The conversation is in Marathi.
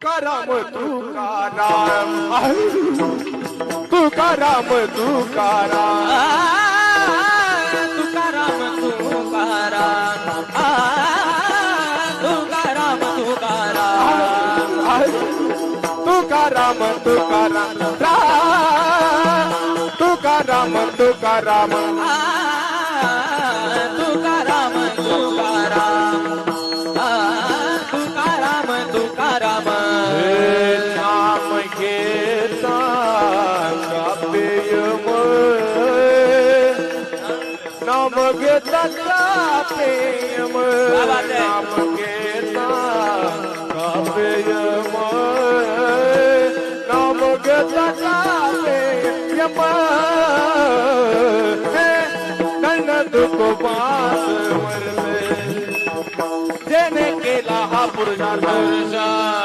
तुकाराम तुकाराम तुकाराम तुकाराम तुकाराम तुकाराम तुकाराम तुकाराम तुकाराम तुकाराम तुकाराम तुकाराम तुकाराम तुकाराम तुकाराम तुकाराम हे नाम घेता कापेयम नाम घेता कापेयम नाम घेता कापेयम नाम घेता कापेयम नंद को बास वरले जेने केला हा पुरुषार्थ